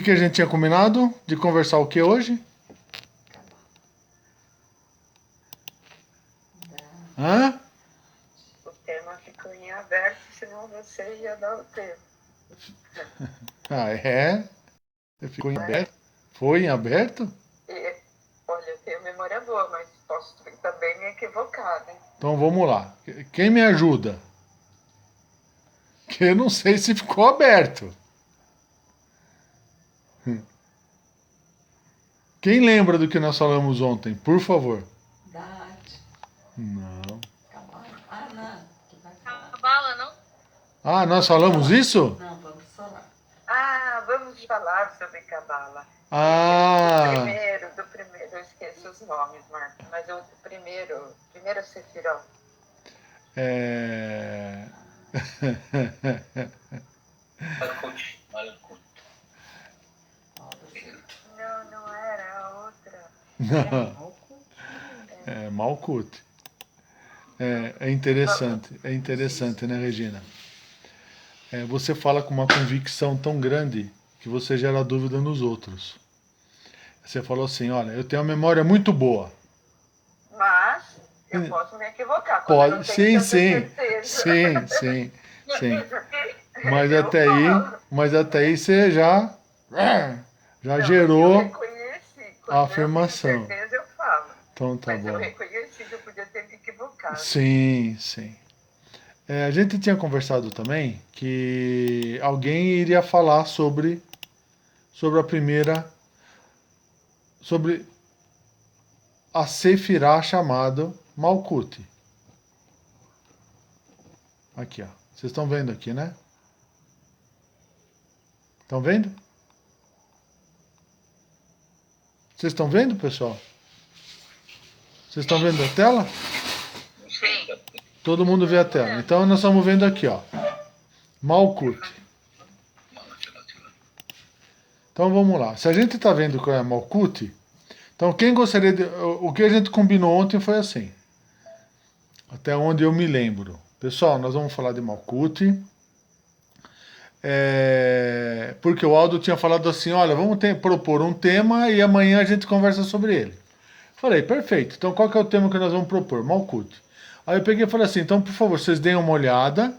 que a gente tinha combinado de conversar o que hoje? Hã? O tema ficou em aberto, senão você ia dar o tema. Ah, é? Ficou em aberto? Foi em aberto? E, olha, eu tenho memória boa, mas posso também me equivocar, né? Então vamos lá. Quem me ajuda? Que eu não sei se ficou aberto. Quem lembra do que nós falamos ontem, por favor? Da arte. Não. Não. Que vai falar. Cabala, não? Ah, nós falamos isso? Não, vamos falar. Ah, vamos falar sobre Cabala. Ah, Do primeiro, eu esqueço os nomes, Marco, mas o primeiro Sefirot. é... Malkut. Não, não era a outra. Não, é Malkuth. É interessante, né, Regina? Você fala com uma convicção tão grande que você gera dúvida nos outros. Você falou assim, olha, eu tenho uma memória muito boa. Mas eu posso me equivocar. Quando eu não Pode, tenho sim, tanta certeza. sim. Mas Eu falo. até aí você já Não, eu gerou reconheci. Quando a afirmação. eu tenho certeza, eu falo. Então tá Mas eu bom. reconheci que eu podia ter me equivocado. Sim. A gente tinha conversado também que alguém iria falar sobre a primeira, sobre a Sefirá chamada Malkuth. Aqui, ó. Vocês estão vendo aqui, né? Estão vendo? Vocês estão vendo, pessoal? Vocês estão vendo a tela? Sim. Todo mundo vê a tela. Então nós estamos vendo aqui, ó. Malkuth. Então vamos lá. Se a gente está vendo qual é a Malkuth, então quem gostaria de... O que a gente combinou ontem foi assim. Até onde eu me lembro. Pessoal, nós vamos falar de Malkuth. Porque o Aldo tinha falado assim, olha, vamos propor um tema e amanhã a gente conversa sobre ele. Falei, perfeito. Então qual que é o tema que nós vamos propor? Malkuth. Aí eu peguei e falei assim, então por favor, vocês deem uma olhada.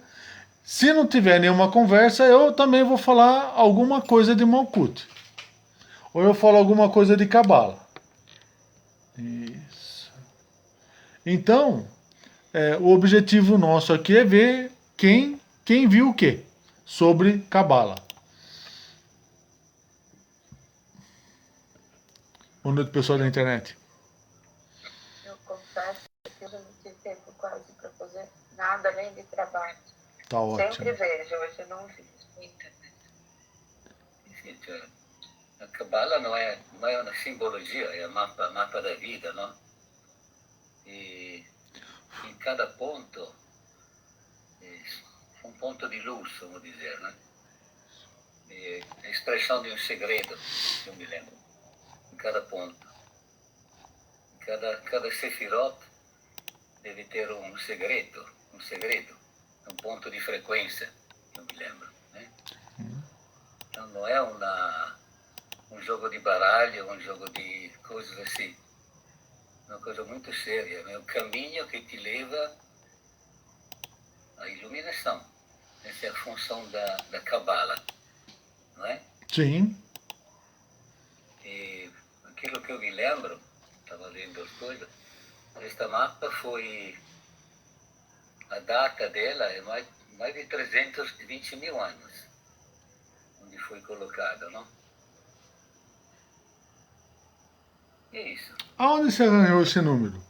Se não tiver nenhuma conversa, eu também vou falar alguma coisa de Malkuth. Ou eu falo alguma coisa de Cabala. Isso. Então, o objetivo nosso aqui é ver quem viu o quê sobre Cabala. Boa noite, pessoal da internet. Eu confesso que eu não tive tempo quase para fazer nada além de trabalho. Tá ótimo. Sempre vejo, hoje eu não fiz. A Kabbalah não é uma simbologia, é mapa da vida, não? E em cada ponto é um ponto de luz, vamos dizer, né? E a expressão de um segredo, eu me lembro, em cada ponto. Cada sefirot deve ter um segredo, um ponto de frequência, eu me lembro, né? Então não é um jogo de baralho, um jogo de coisas assim. É uma coisa muito séria, é o caminho que te leva à iluminação. Essa é a função da Kabbalah, não é? Sim. E aquilo que eu me lembro, estava lendo as coisas, esta mapa foi, a data dela é mais de 320 mil anos, onde foi colocada, não? E é isso. Aonde você arranjou esse número?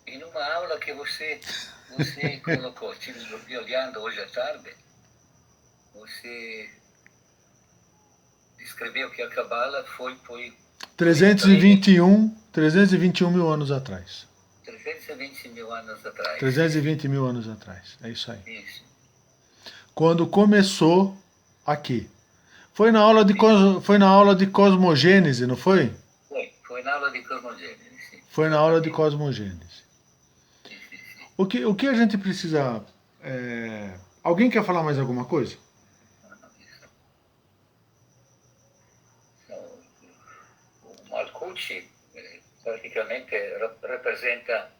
E numa aula que você colocou, estive olhando hoje à tarde, você escreveu que a Kabbalah foi 321 mil anos atrás. 320 mil anos atrás. 320 mil anos atrás. É isso aí. Isso. Quando começou aqui. Foi na aula de cosmogênese, não foi? Foi na aula de cosmogênese, sim. Foi na aula de cosmogênese. O que a gente precisa... Alguém quer falar mais alguma coisa? luce praticamente representa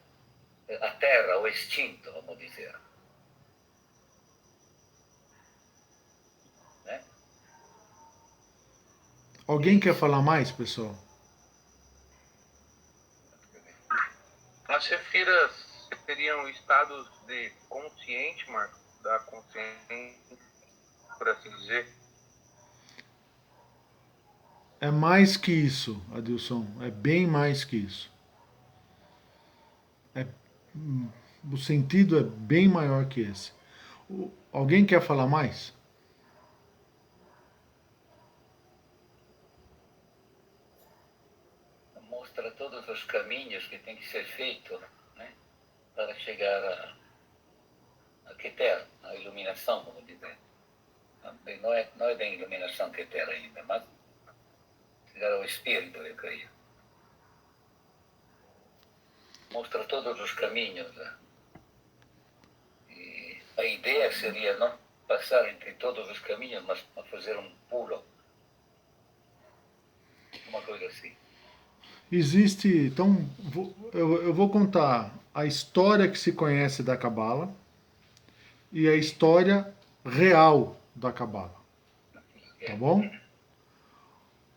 a terra, o extinto, vamos dizer. Né? Alguém quer falar mais, pessoal? As sefiras seriam estados de consciente, Marco, da consciência, por assim dizer. É mais que isso, Adilson. É bem mais que isso. O sentido é bem maior que esse. Alguém quer falar mais? Mostra todos os caminhos que tem que ser feito, né, para chegar a Keter, a iluminação, vamos dizer. Não é da iluminação Keter ainda, mas chegar ao Espírito, eu creio. Mostra todos os caminhos. Né? E a ideia seria não passar entre todos os caminhos, mas fazer um pulo. Uma coisa assim. Existe, então, eu vou contar a história que se conhece da Cabala e a história real da Cabala. Tá bom?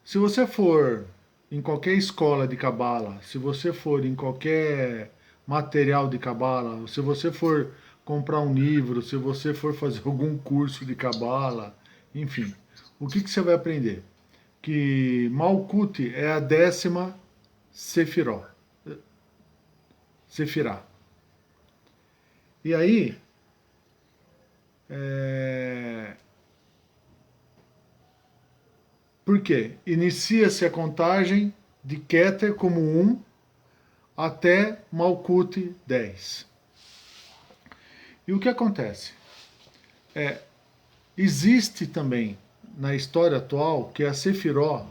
Se você for em qualquer escola de Cabala, se você for em qualquer material de Cabala, se você for comprar um livro, se você for fazer algum curso de Cabala, enfim, o que você vai aprender? Que Malkuth é a 10ª Sefirá. E aí, por quê? Inicia-se a contagem de Keter como 1 até Malkuth 10. E o que acontece? Existe também na história atual que a Sefiró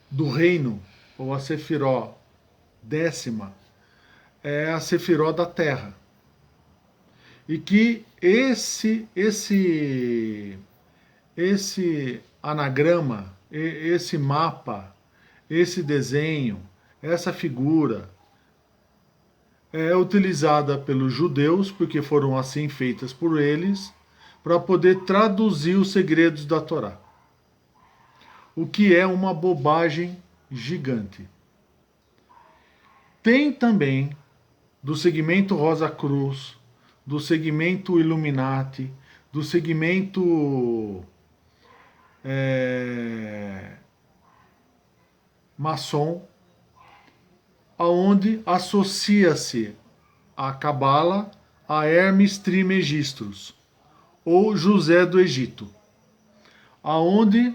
do reino, ou a Sefiró 10ª, é a Sefiró da Terra. E que esse anagrama, esse mapa, esse desenho, essa figura é utilizada pelos judeus, porque foram assim feitas por eles, para poder traduzir os segredos da Torá. O que é uma bobagem gigante. Tem também do segmento Rosa Cruz, do segmento Illuminati, do segmento maçom, aonde associa-se a Cabala a Hermes Trismegistus, ou José do Egito, aonde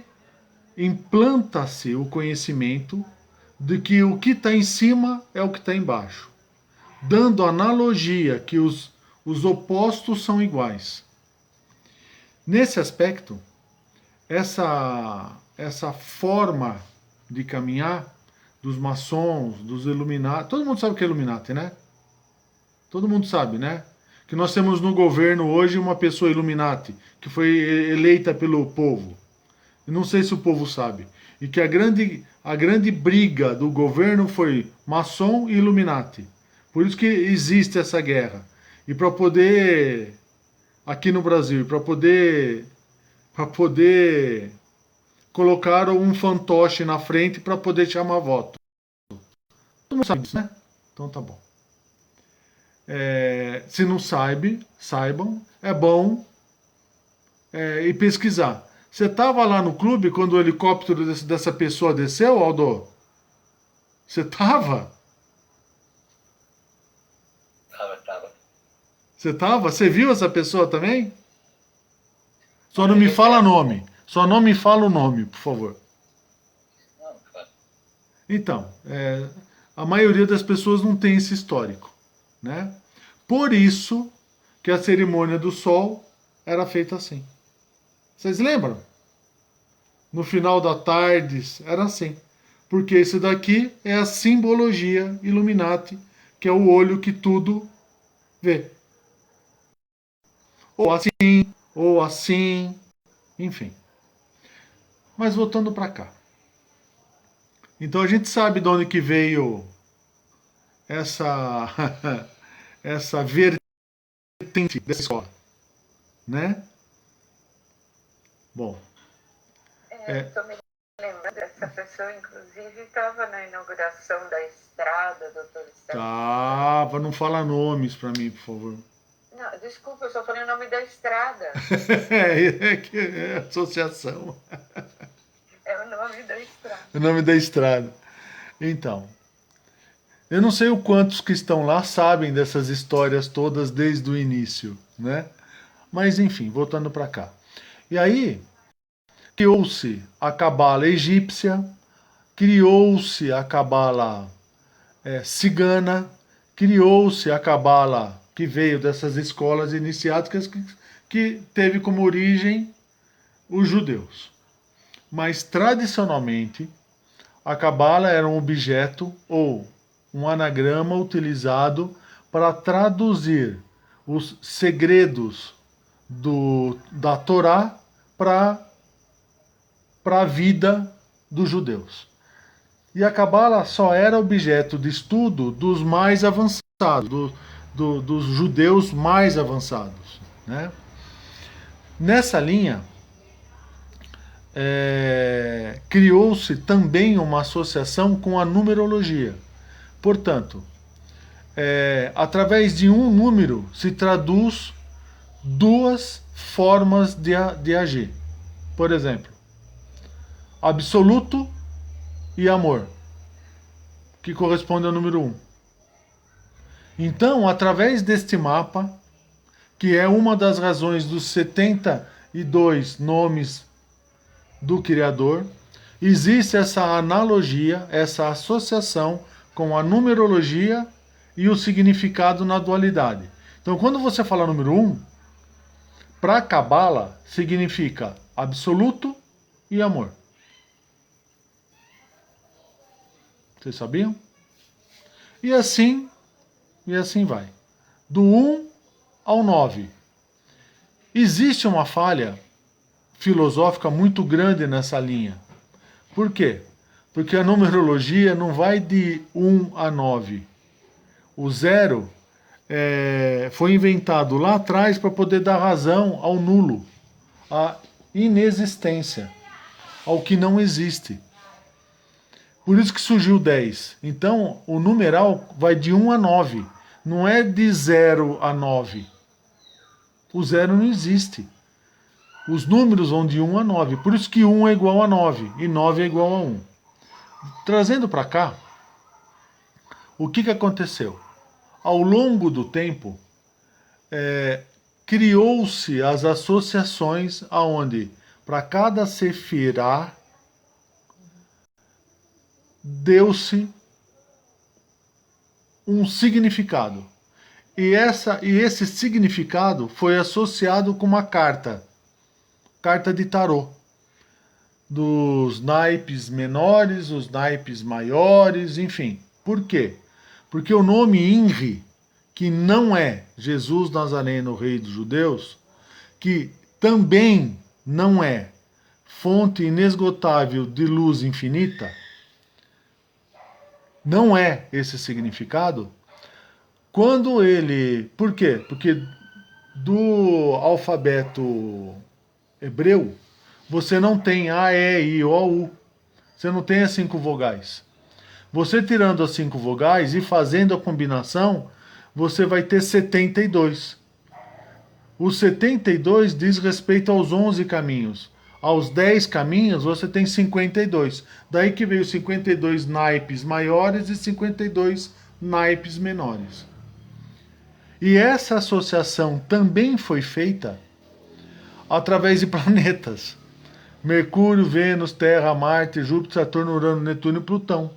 implanta-se o conhecimento de que o que está em cima é o que está embaixo, dando analogia que os opostos são iguais. Nesse aspecto, essa forma de caminhar dos maçons, dos Illuminati, todo mundo sabe o que é Illuminati, né? Todo mundo sabe, né? Que nós temos no governo hoje uma pessoa Illuminati, que foi eleita pelo povo. Não sei se o povo sabe. E que a grande briga do governo foi maçom e Illuminati. Por isso que existe essa guerra. E para poder, aqui no Brasil, para poder colocar um fantoche na frente para poder chamar voto. Todo mundo sabe disso, né? Então tá bom. Se não saibam, é bom ir pesquisar. Você estava lá no clube quando o helicóptero dessa pessoa desceu, Aldo? Você estava? Tava. Você estava? Você viu essa pessoa também? Só não me fala nome. Só não me fala o nome, por favor. Não, claro. Então, a maioria das pessoas não tem esse histórico, né? Por isso que a cerimônia do sol era feita assim. Vocês lembram? No final da tarde era assim. Porque isso daqui é a simbologia Illuminati, que é o olho que tudo vê. Ou assim, enfim. Mas voltando para cá. Então a gente sabe de onde que veio essa essa vertente dessa escola, né? Bom, Estou me lembrando, essa pessoa, inclusive, estava na inauguração da estrada, doutor Estado. não fala nomes para mim, por favor. Não, desculpa, eu só falei o nome da estrada. É associação. É o nome da estrada. O nome da estrada. Então, eu não sei o quantos que estão lá sabem dessas histórias todas desde o início, né? Mas enfim, voltando para cá. E aí, criou-se a cabala egípcia, criou-se a cabala cigana, criou-se a cabala que veio dessas escolas iniciáticas que teve como origem os judeus. Mas tradicionalmente a cabala era um objeto ou um anagrama utilizado para traduzir os segredos da Torá para a vida dos judeus. E a cabala só era objeto de estudo dos mais avançados, dos judeus mais avançados, né? Nessa linha, criou-se também uma associação com a numerologia. Portanto, através de um número se traduz duas formas de agir. Por exemplo, absoluto e amor, que corresponde ao número 1. Então, através deste mapa, que é uma das razões dos 72 nomes do Criador, existe essa analogia, essa associação com a numerologia e o significado na dualidade. Então, quando você fala número 1, para a Cabala significa absoluto e amor. Vocês sabiam? E assim vai. Do 1 ao 9. Existe uma falha filosófica muito grande nessa linha. Por quê? Porque a numerologia não vai de 1 a 9. O 0 foi inventado lá atrás para poder dar razão ao nulo, à inexistência, ao que não existe. Por isso que surgiu o 10. Então, o numeral vai de 1 a 9. Não é de 0 a 9. O 0 não existe. Os números vão de 1 a 9. Por isso que 1 é igual a 9 e 9 é igual a 1. Trazendo para cá, o que aconteceu? Ao longo do tempo, criou-se as associações aonde, para cada sefirá, deu-se um significado. E esse significado foi associado com uma carta de tarô. Dos naipes menores, os naipes maiores, enfim. Por quê? Porque o nome Inri, que não é Jesus Nazareno, Rei dos Judeus, que também não é fonte inesgotável de luz infinita, não é esse significado. Quando ele... Por quê? Porque do alfabeto hebreu, você não tem A, E, I, O, U. Você não tem as 5 vogais. Você tirando as 5 vogais e fazendo a combinação, você vai ter 72. Os 72 diz respeito aos 11 caminhos. Aos 10 caminhos, você tem 52. Daí que veio 52 naipes maiores e 52 naipes menores. E essa associação também foi feita através de planetas. Mercúrio, Vênus, Terra, Marte, Júpiter, Saturno, Urano, Netuno e Plutão,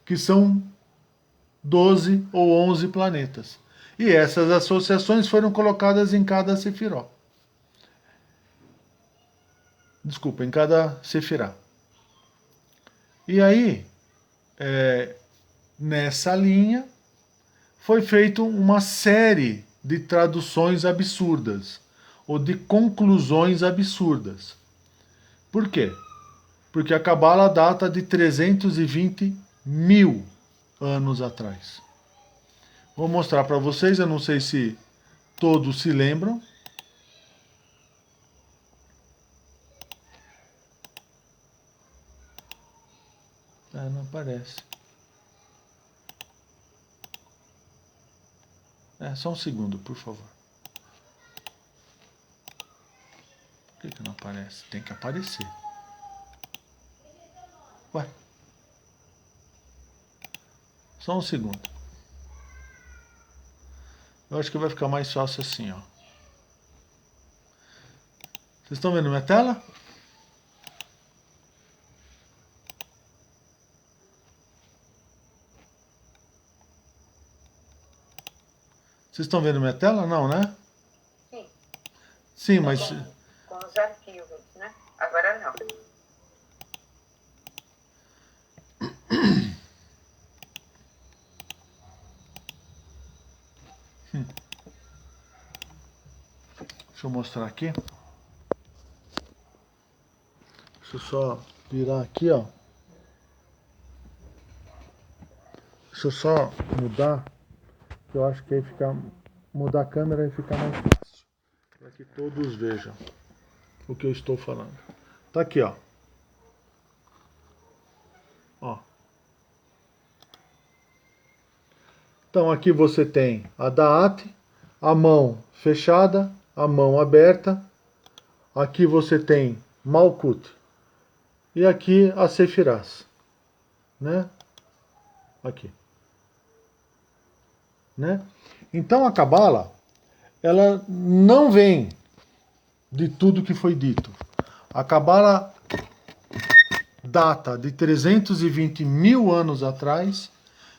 que são 12 ou 11 planetas. E essas associações foram colocadas em cada sefiró. Desculpa, em cada sefirá. E aí, nessa linha, foi feito uma série de traduções absurdas, ou de conclusões absurdas. Por quê? Porque a Cabala data de 320 mil anos atrás. Vou mostrar para vocês, eu não sei se todos se lembram. Ah, não aparece. Só um segundo, por favor. Por que não aparece? Tem que aparecer. Ué. Só um segundo. Eu acho que vai ficar mais fácil assim, ó. Vocês estão vendo minha tela? Vocês estão vendo minha tela? Não, né? Sim. Sim, mas... Com os arquivos, né? Agora não. Deixa eu mostrar aqui. Deixa eu só virar aqui, ó. Deixa eu só mudar. Eu acho que aí fica... Mudar a câmera e fica mais fácil. Para que todos vejam o que eu estou falando. Tá aqui, ó. Ó. Então aqui você tem a Da'at, a mão fechada, a mão aberta. Aqui você tem Malkut. E aqui a Sefirás. Né? Aqui. Né? Então a Cabala, ela não vem de tudo que foi dito. A Cabala data de 320 mil anos atrás,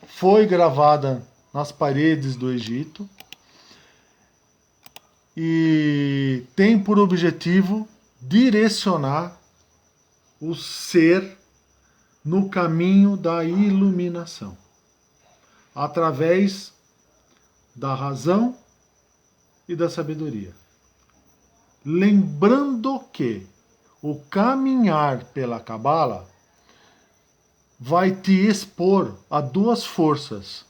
foi gravada nas paredes do Egito e tem por objetivo direcionar o ser no caminho da iluminação, através da razão e da sabedoria. Lembrando que o caminhar pela Cabala vai te expor a duas forças.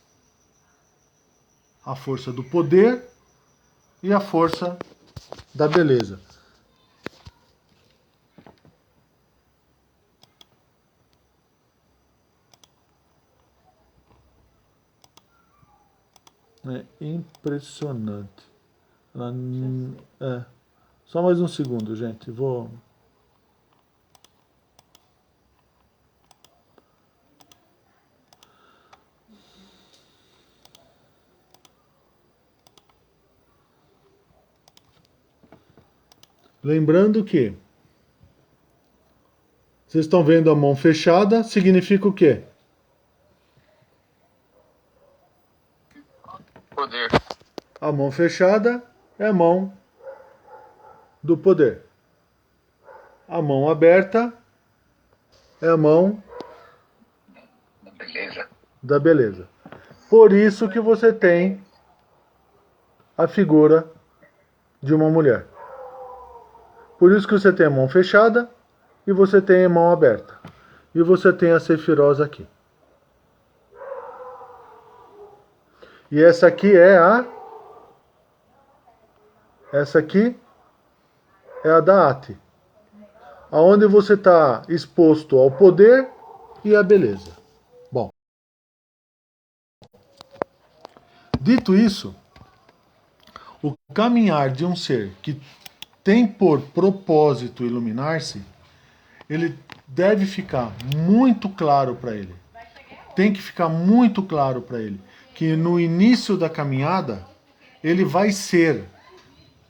A força do poder e a força da beleza. É impressionante. Só mais um segundo, gente. Vou... Lembrando que vocês estão vendo a mão fechada, significa o quê? Poder. A mão fechada é a mão do poder. A mão aberta é a mão Beleza. da beleza. Por isso que você tem a figura de uma mulher. Por isso que você tem a mão fechada e você tem a mão aberta. E você tem a Sefirós aqui. E essa aqui é a... Essa aqui é a Da'at. Aonde você está exposto ao poder e à beleza. Bom. Dito isso, o caminhar de um ser que tem por propósito iluminar-se, ele deve ficar muito claro para ele. Tem que ficar muito claro para ele que no início da caminhada ele vai ser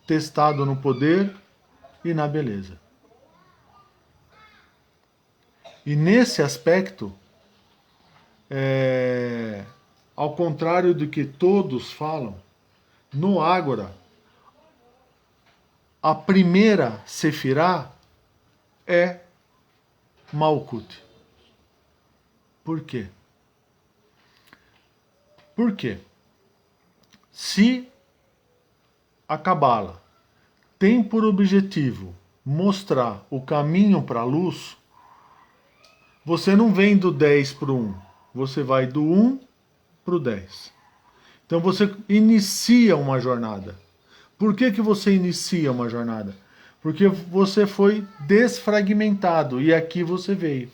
testado no poder e na beleza. E nesse aspecto, ao contrário do que todos falam, no Ágora, a primeira Sefirá é Malkut. Por quê? Porque se a Cabala tem por objetivo mostrar o caminho para a luz, você não vem do 10 para o 1. Você vai do 1 para o 10. Então você inicia uma jornada. Por que você inicia uma jornada? Porque você foi desfragmentado e aqui você veio.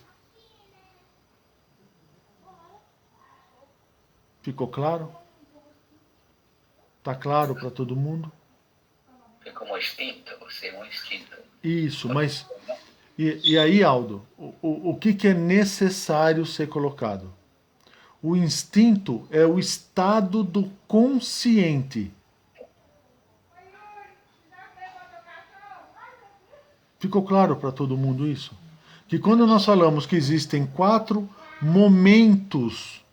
Ficou claro? Tá claro para todo mundo? É como instinto, você é um instinto. Isso, mas... E aí, Aldo, o que é necessário ser colocado? O instinto é o estado do consciente. Ficou claro para todo mundo isso? Que quando nós falamos que existem 4 momentos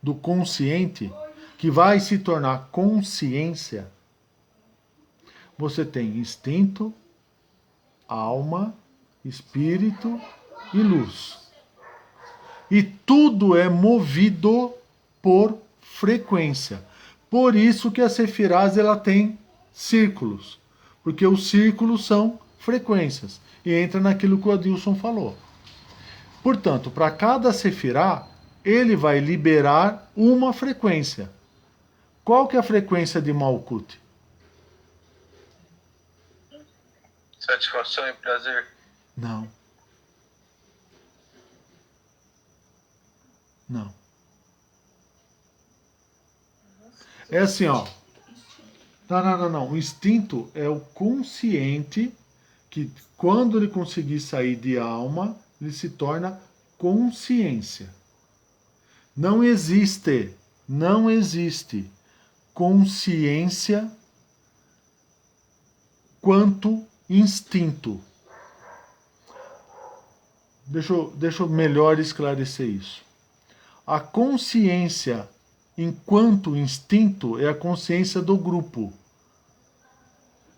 do consciente, que vai se tornar consciência, você tem instinto, alma, espírito e luz. E tudo é movido por frequência. Por isso que a Sefirás ela tem círculos. Porque os círculos são frequências. E entra naquilo que o Adilson falou. Portanto, para cada Sefirá, ele vai liberar uma frequência. Qual que é a frequência de Malkut? Satisfação e prazer. Não. Não. É assim, ó. Não. O instinto é o consciente que, quando ele conseguir sair de alma, ele se torna consciência. Não existe consciência quanto instinto. Deixa eu melhor esclarecer isso. A consciência enquanto instinto é a consciência do grupo.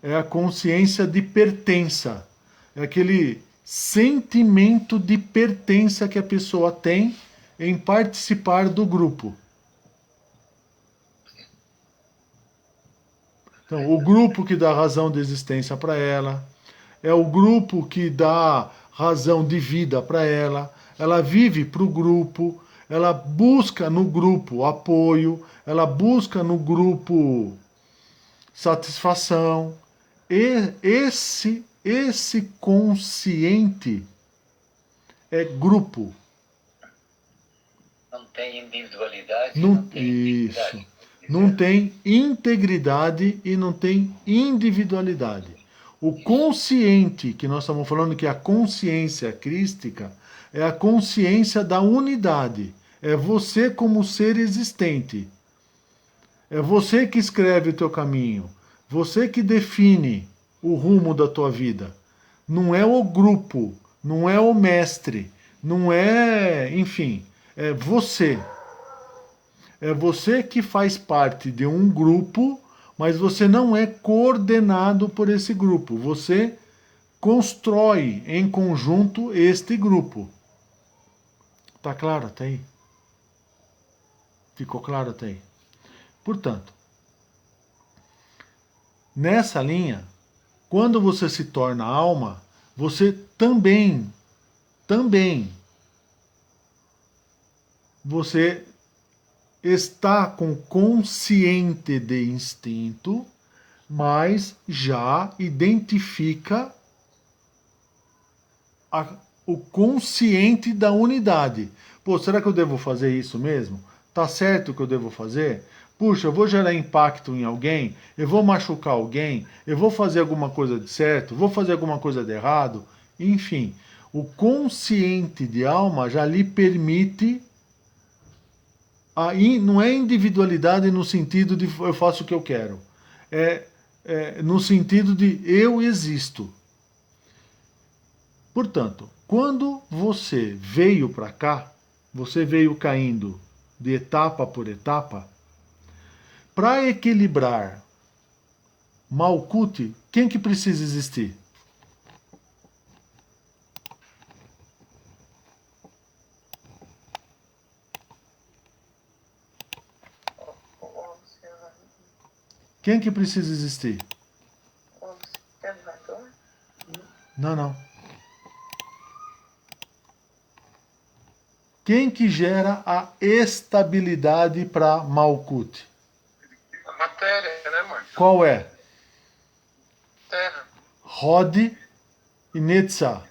É a consciência de pertença. É aquele sentimento de pertença que a pessoa tem em participar do grupo. Então, o grupo que dá razão de existência para ela, é o grupo que dá razão de vida para ela, ela vive para o grupo, ela busca no grupo apoio, ela busca no grupo satisfação. E esse consciente é grupo. Não tem individualidade. Isso. Não tem integridade e não tem individualidade. O consciente, que nós estamos falando que é a consciência crística, é a consciência da unidade. É você como ser existente. É você que escreve o teu caminho. Você que define o rumo da tua vida. Não é o grupo, não é o mestre, não é, enfim, é você. É você que faz parte de um grupo, mas você não é coordenado por esse grupo. Você constrói em conjunto este grupo. Tá claro até aí? Ficou claro até aí? Portanto, nessa linha, quando você se torna alma, você também, você está com consciente de instinto, mas já identifica o consciente da unidade. Pô, será que eu devo fazer isso mesmo? Tá certo que eu devo fazer? Puxa, eu vou gerar impacto em alguém? Eu vou machucar alguém? Eu vou fazer alguma coisa de certo? Vou fazer alguma coisa de errado? Enfim, o consciente de alma já lhe permite... não é individualidade no sentido de eu faço o que eu quero. É no sentido de eu existo. Portanto, quando você veio para cá, você veio caindo de etapa por etapa, para equilibrar Malkut, quem que precisa existir? Quem que precisa existir? O observador? Não. Quem que gera a estabilidade para Malkuth? A matéria, né, Marcos? Qual é? Terra. Hod e Netzah,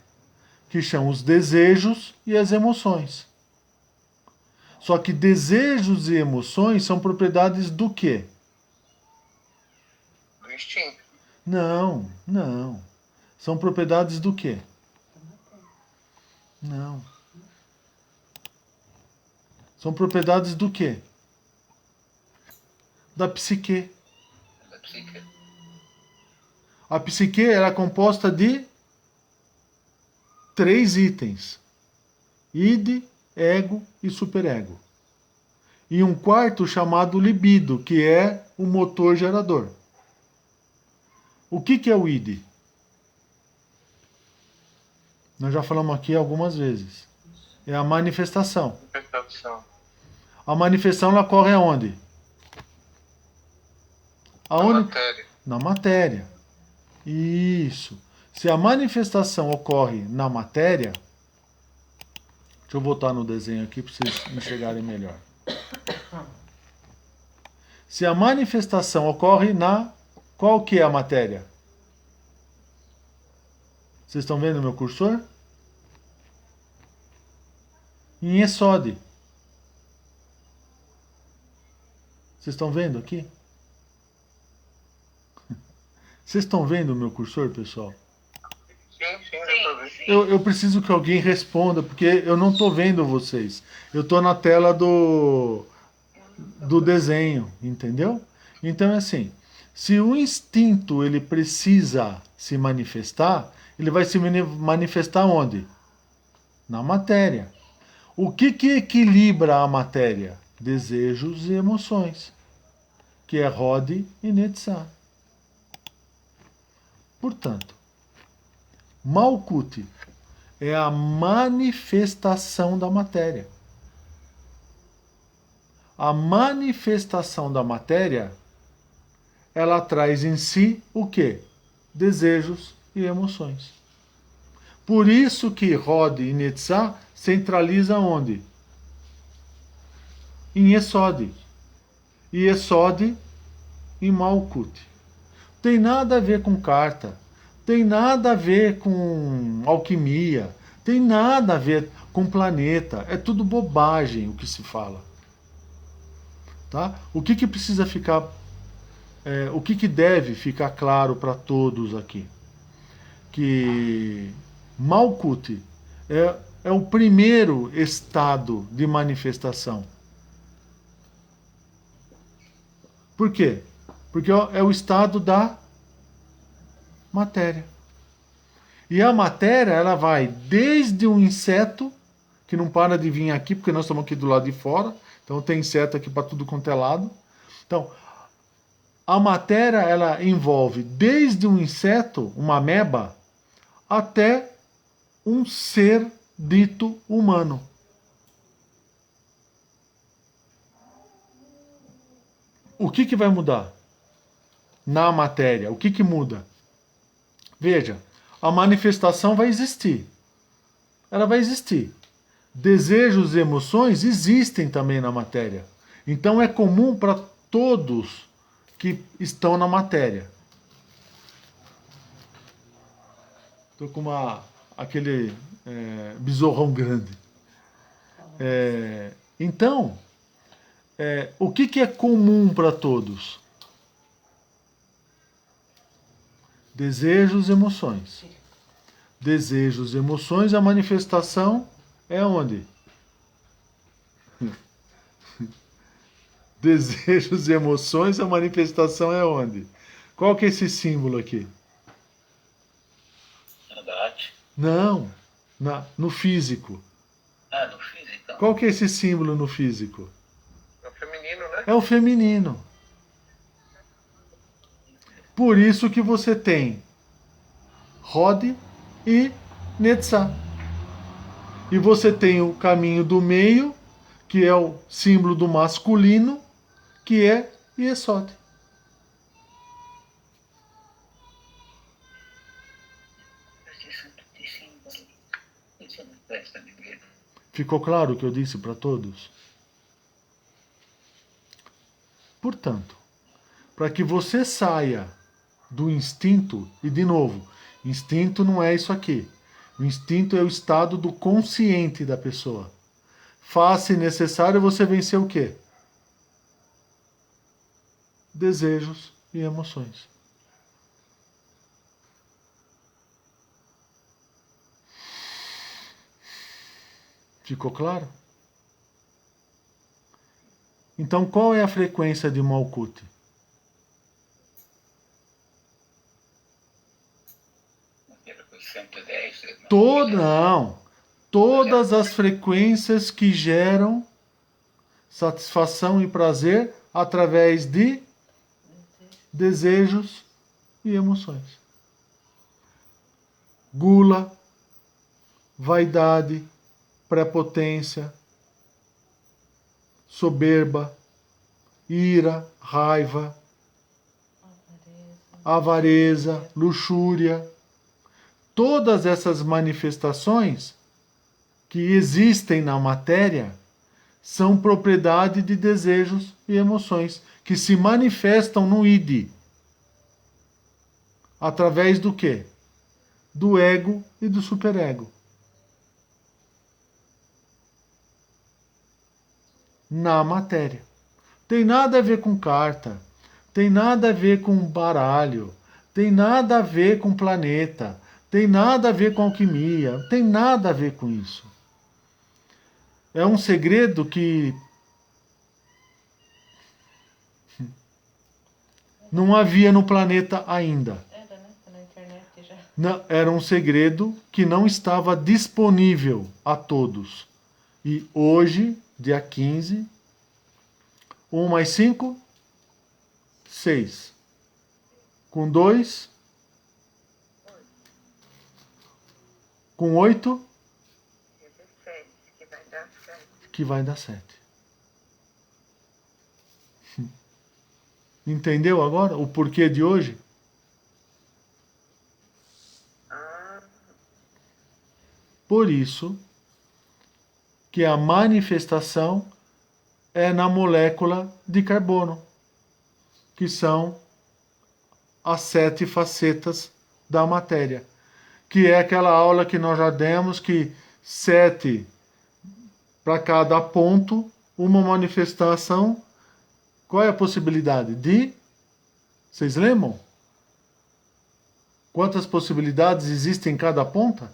que são os desejos e as emoções. Só que desejos e emoções são propriedades do quê? Do instinto. Não, não. São propriedades do quê? Não. São propriedades do quê? Da psique. Da psique. A psique era composta de 3 itens: id, ego e superego. E um quarto chamado libido, que é o motor gerador. O que é o id? Nós já falamos aqui algumas vezes. É a manifestação. Manifestação. A manifestação ela ocorre aonde? A Aonde? matéria. Na matéria. Isso. Se a manifestação ocorre na matéria, deixa eu voltar no desenho aqui para vocês enxergarem melhor. Se a manifestação ocorre na... Qual que é a matéria? Vocês estão vendo o meu cursor? Em Yesod. Vocês estão vendo aqui? Vocês estão vendo o meu cursor, pessoal? Sim, dá pra ver. Eu preciso que alguém responda, porque eu não estou vendo vocês. Eu estou na tela do desenho, entendeu? Então é assim, se o instinto ele precisa se manifestar, ele vai se manifestar onde? Na matéria. O que equilibra a matéria? Desejos e emoções, que é Hod e Netzah. Portanto, Malkuth é a manifestação da matéria. A manifestação da matéria, ela traz em si o quê? Desejos e emoções. Por isso que Hod e Netzah centraliza onde? Em Yesod. E Yesod em Malkuth. Tem nada a ver com carta, tem nada a ver com alquimia, tem nada a ver com planeta. É tudo bobagem o que se fala. Tá? O que precisa ficar, o que deve ficar claro para todos aqui? Que Malkuth é o primeiro estado de manifestação. Por quê? Porque é o estado da matéria. E a matéria, ela vai desde um inseto, que não para de vir aqui, porque nós estamos aqui do lado de fora, então tem inseto aqui para tudo quanto é lado. Então, a matéria, ela envolve desde um inseto, uma ameba, até um ser dito humano. O que vai mudar na matéria? O que muda? Veja, a manifestação vai existir. Ela vai existir. Desejos e emoções existem também na matéria. Então é comum para todos que estão na matéria. Estou com aquele besorrão grande. Então, o que é comum para todos? Desejos e emoções. Desejos e emoções, a manifestação é onde? Desejos e emoções, a manifestação é onde? Qual que é esse símbolo aqui? Da arte? Não, no físico. Ah, no físico. Qual que é esse símbolo no físico? É o feminino, né? É o feminino. Por isso que você tem Hod e Netzah. E você tem o caminho do meio, que é o símbolo do masculino, que é Yesod. Ficou claro o que eu disse para todos? Portanto, para que você saia do instinto, e de novo, instinto não é isso aqui. O instinto é o estado do consciente da pessoa. Faz-se necessário você vencer o quê? Desejos e emoções. Ficou claro? Então, qual é a frequência de Malkuth? Não. Todas as frequências que geram satisfação e prazer através de desejos e emoções. Gula, vaidade, prepotência, soberba, ira, raiva, avareza, luxúria. Todas essas manifestações que existem na matéria são propriedade de desejos e emoções que se manifestam no id. Através do quê? Do ego e do superego. Na matéria. Tem nada a ver com carta, tem nada a ver com baralho, tem nada a ver com planeta, tem nada a ver com alquimia, tem nada a ver com isso. É um segredo que não havia no planeta ainda. Era, né? Na internet já. Não, era um segredo que não estava disponível a todos. E hoje, dia 15, 1 mais 5, 6. Com 2, com 8, 17, que vai dar 7. que vai dar 7. Entendeu agora o porquê de hoje? Por isso que a manifestação é na molécula de carbono, que são as 7 facetas da matéria, que é aquela aula que nós já demos, que 7 para cada ponto, uma manifestação. Qual é a possibilidade? Vocês lembram? Quantas possibilidades existem em cada ponta?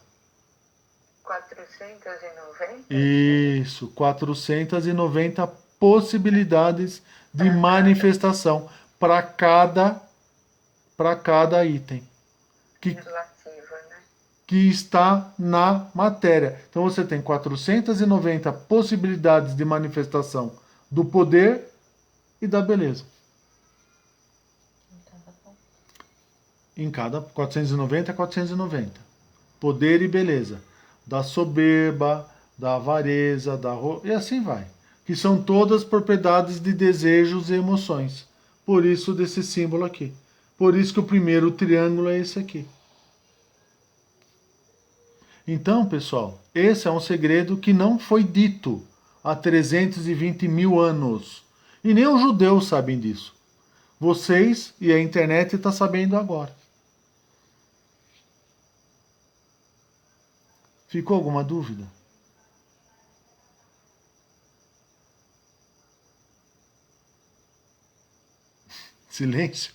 490? Isso, 490 possibilidades de manifestação para cada item Relativa, né? que está na matéria. Então você tem 490 possibilidades de manifestação do poder e da beleza. Em cada 490 a 490. Poder e beleza. Da soberba, da avareza, e assim vai. Que são todas propriedades de desejos e emoções. Por isso desse símbolo aqui. Por isso que o primeiro triângulo é esse aqui. Então, pessoal, esse é um segredo que não foi dito há 320 mil anos. E nem os judeus sabem disso. Vocês e a internet estão sabendo agora. Ficou alguma dúvida? Silêncio.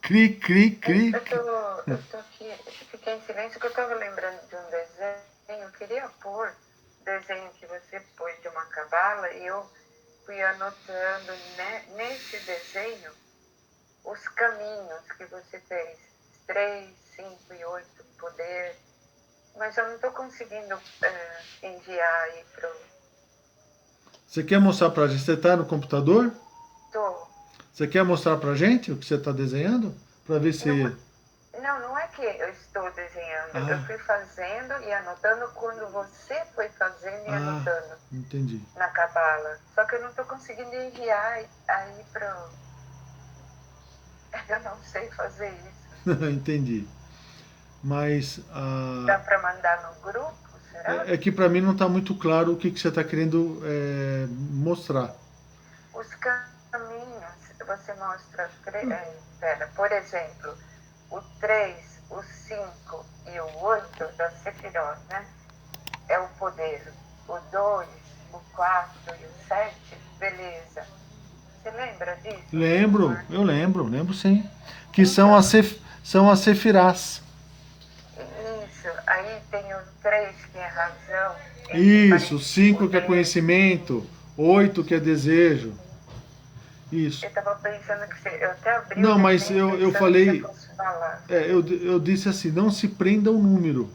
Cri, cri, cri. Eu tô aqui, fiquei em silêncio porque eu estava lembrando de um desenho. Eu queria pôr desenho que você pôs de uma cabala e eu fui anotando nesse desenho os caminhos que você fez. 3, 5 e 8, poder. Mas eu não estou conseguindo enviar aí pro... Você quer mostrar pra gente? Você está no computador? Tô. Você quer mostrar pra gente o que você está desenhando? Para ver se... Não é que eu estou desenhando. Eu fui fazendo e anotando quando você foi fazendo e anotando. Entendi. Na cabala. Só que eu não estou conseguindo enviar aí pro... Eu não sei fazer isso. Entendi. Mas... Dá para mandar no grupo, será? É que para mim não está muito claro o que você está querendo mostrar. Os caminhos, você mostra, por exemplo, o 3, o 5 e o 8 da Sefirot, né? É o poder. O 2, o 4 e o 7, beleza. Você lembra disso? Eu lembro sim. Que são as sefirás. Isso, aí tem o 3 que é razão. Isso, 5 que é conhecimento, 8 que é desejo. Isso. Eu estava pensando que eu até abri Não, o mas desenho eu pensando falei, que eu fosse falar. eu disse assim, não se prenda ao número.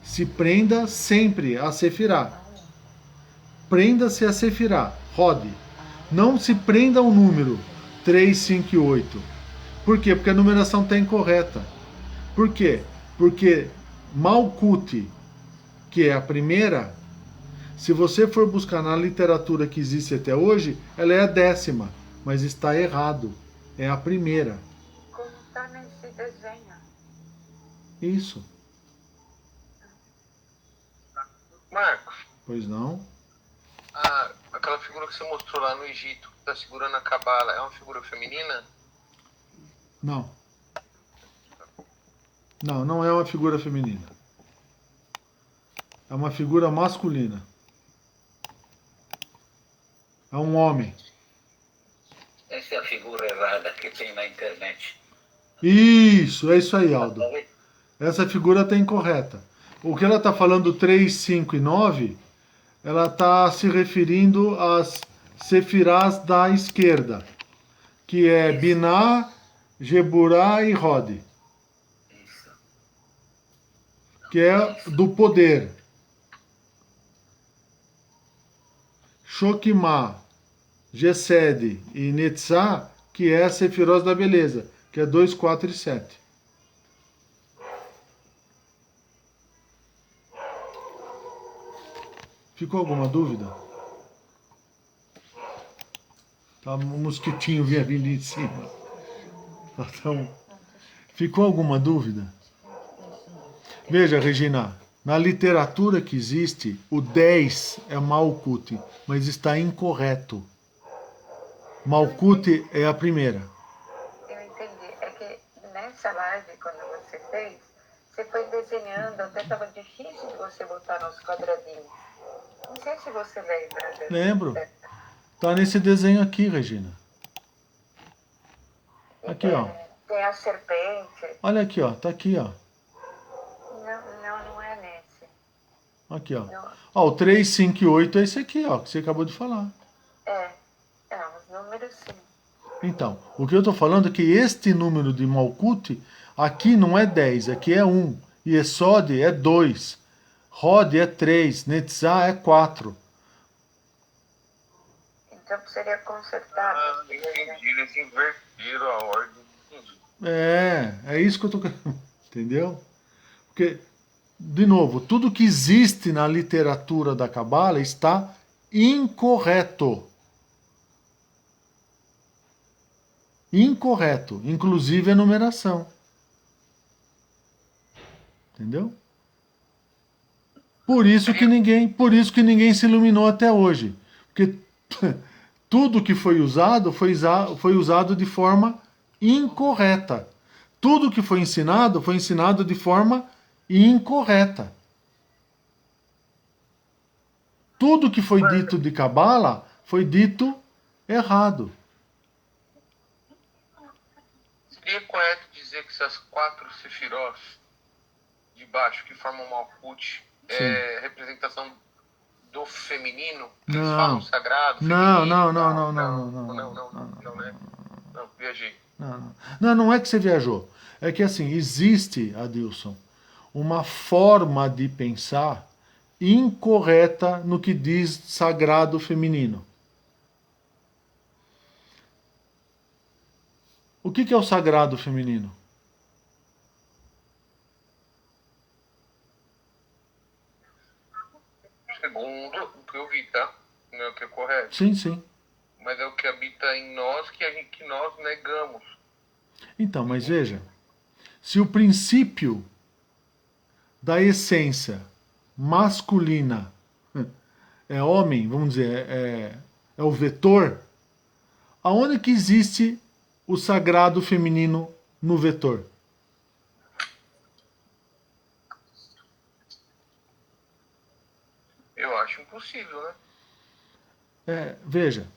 Se prenda sempre a Sefirá. Prenda-se a Sefirá. Rode. Não se prenda ao número 3, 5 e 8. Por quê? Porque a numeração está incorreta. Por quê? Porque Malkuth, que é a primeira, se você for buscar na literatura que existe até hoje, ela é a 10ª, mas está errado. É a primeira. Como está nesse desenho? Isso. Marcos, Pois não? aquela figura que você mostrou lá no Egito, que tá segurando a cabala, é uma figura feminina? Não. Não é uma figura feminina. É uma figura masculina. É um homem. Essa é a figura errada que tem na internet. Isso, é isso aí, Tá Aldo. vendo? Essa figura está incorreta. O que ela está falando 3, 5 e 9, ela está se referindo às sefirás da esquerda, que é Biná, Geburá e Rod, Isso. que é do poder. Shokimá, Gesed e Netzá, que é a sefirós da beleza, que é 2, 4 e 7. Ficou alguma dúvida? Tá, um mosquitinho vinha vindo em cima. Então, ficou alguma dúvida? Veja, Regina, na literatura que existe, o 10 é Malkuth, mas está incorreto. Malkuth é a primeira. Eu entendi. É que nessa live, quando você fez, você foi desenhando, até estava difícil de você botar nos quadradinhos. Não sei se você lembra. Lembro. Tá nesse desenho aqui, Regina. Aqui, ó. Tem a serpente. Olha aqui, ó. Tá aqui, ó. Não é nesse. Aqui, ó. Não. Ó, o 3, 5 e 8 é esse aqui, ó, que você acabou de falar. Os números sim. Então, o que eu estou falando é que este número de Malkuth aqui não é 10, aqui é 1. Yesod é 2. Rod é 3. Netzá é 4. Então seria consertar. Entendi, eles inverteram a ordem. Entendi. É isso que eu estou querendo. Entendeu? Porque, de novo, tudo que existe na literatura da Cabala está incorreto. Incorreto, inclusive a numeração. Entendeu? Por isso que ninguém se iluminou até hoje. Porque tudo que foi usado foi usado de forma incorreta. Tudo que foi ensinado de forma incorreta. Tudo que foi dito de Cabala foi dito errado. Seria correto dizer que essas 4 sefirós de baixo que formam Malkuth é representação do feminino? Eles falam sagrado, feminino? Não, viajei. Não é que você viajou. É que assim, existe, Adilson, uma forma de pensar incorreta no que diz sagrado feminino. O que é o sagrado feminino? Segundo o que eu vi, tá? Não é o que é correto. Sim. Mas é o que habita em nós que nós negamos. Então, mas veja, se o princípio da essência masculina é homem, vamos dizer, é o vetor, aonde que existe o sagrado feminino no vetor? Eu acho impossível, né? Veja,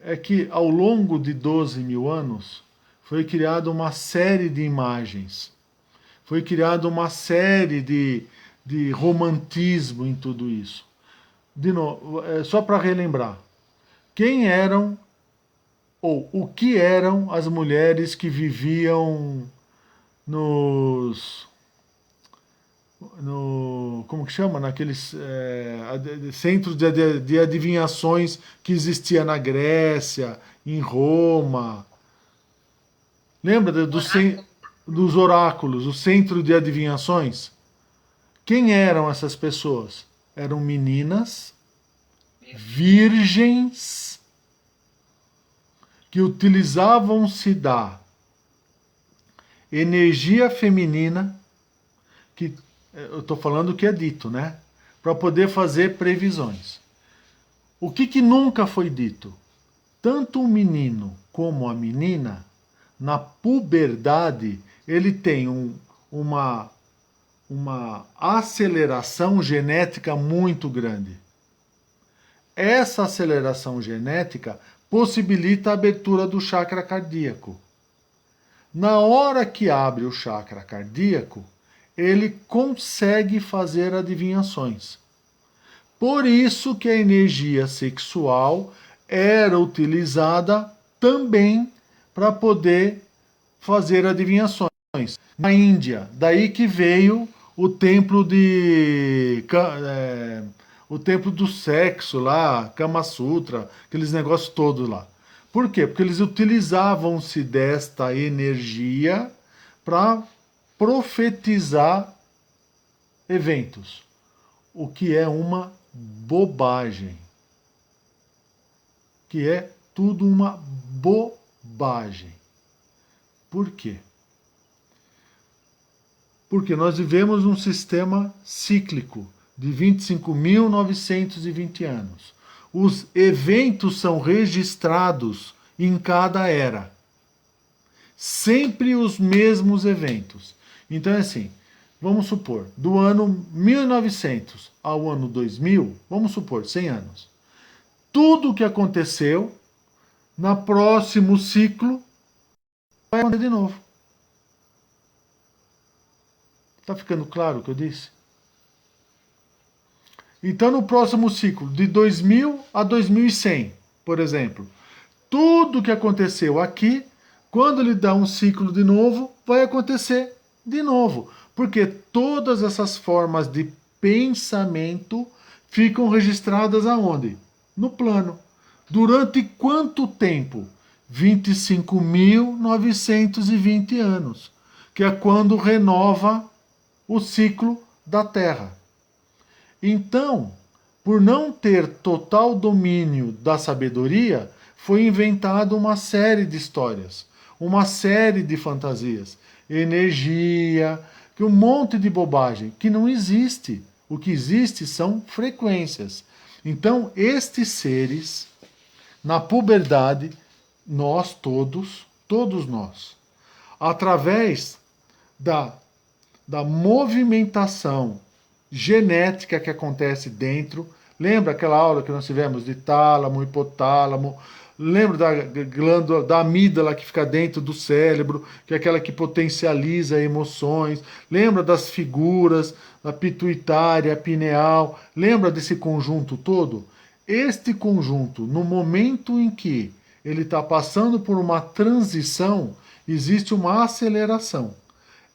é que ao longo de 12 mil anos foi criada uma série de imagens, foi criada uma série de romantismo em tudo isso. De novo, só para relembrar, quem eram ou o que eram as mulheres que viviam nos como que chama? Naqueles centros de adivinhações que existia na Grécia, em Roma. Lembra dos oráculos, o centro de adivinhações? Quem eram essas pessoas? Eram meninas virgens que utilizavam-se da energia feminina, que eu estou falando que é dito, né? Para poder fazer previsões. O que nunca foi dito? Tanto o menino como a menina, na puberdade, ele tem uma aceleração genética muito grande. Essa aceleração genética possibilita a abertura do chakra cardíaco. Na hora que abre o chakra cardíaco, ele consegue fazer adivinhações. Por isso que a energia sexual era utilizada também para poder fazer adivinhações. Na Índia, daí que veio o templo o templo do sexo lá, Kama Sutra, aqueles negócios todos lá. Por quê? Porque eles utilizavam-se desta energia para profetizar eventos, o que é uma bobagem, que é tudo uma bobagem. Por quê? Porque nós vivemos um sistema cíclico de 25.920 anos. Os eventos são registrados em cada era. Sempre os mesmos eventos. Então é assim, vamos supor, do ano 1900 ao ano 2000, vamos supor, 100 anos. Tudo o que aconteceu, no próximo ciclo, vai acontecer de novo. Está ficando claro o que eu disse? Então, no próximo ciclo, de 2000 a 2100, por exemplo, tudo o que aconteceu aqui, quando ele dá um ciclo de novo, vai acontecer de novo. Porque todas essas formas de pensamento ficam registradas aonde? No plano. Durante quanto tempo? 25.920 anos, que é quando renova o ciclo da Terra. Então, por não ter total domínio da sabedoria, foi inventada uma série de histórias, uma série de fantasias, energia, um monte de bobagem que não existe. O que existe são frequências. Então, estes seres, na puberdade, nós todos nós, através da movimentação genética que acontece dentro. Lembra aquela aula que nós tivemos de tálamo, hipotálamo? Lembra da glândula, da amígdala que fica dentro do cérebro, que é aquela que potencializa emoções? Lembra das figuras, da pituitária, pineal? Lembra desse conjunto todo? Este conjunto, no momento em que ele está passando por uma transição, existe uma aceleração.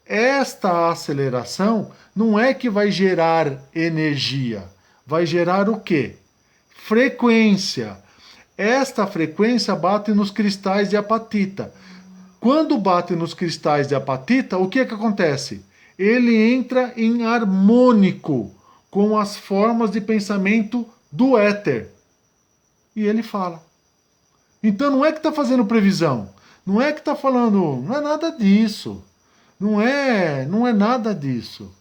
Esta aceleração não é que vai gerar energia, vai gerar o quê? Frequência. Esta frequência bate nos cristais de apatita. Quando bate nos cristais de apatita, o que acontece? Ele entra em harmônico com as formas de pensamento do éter. E ele fala. Então não é que está fazendo previsão, não é que está falando, não é nada disso. Não é nada disso.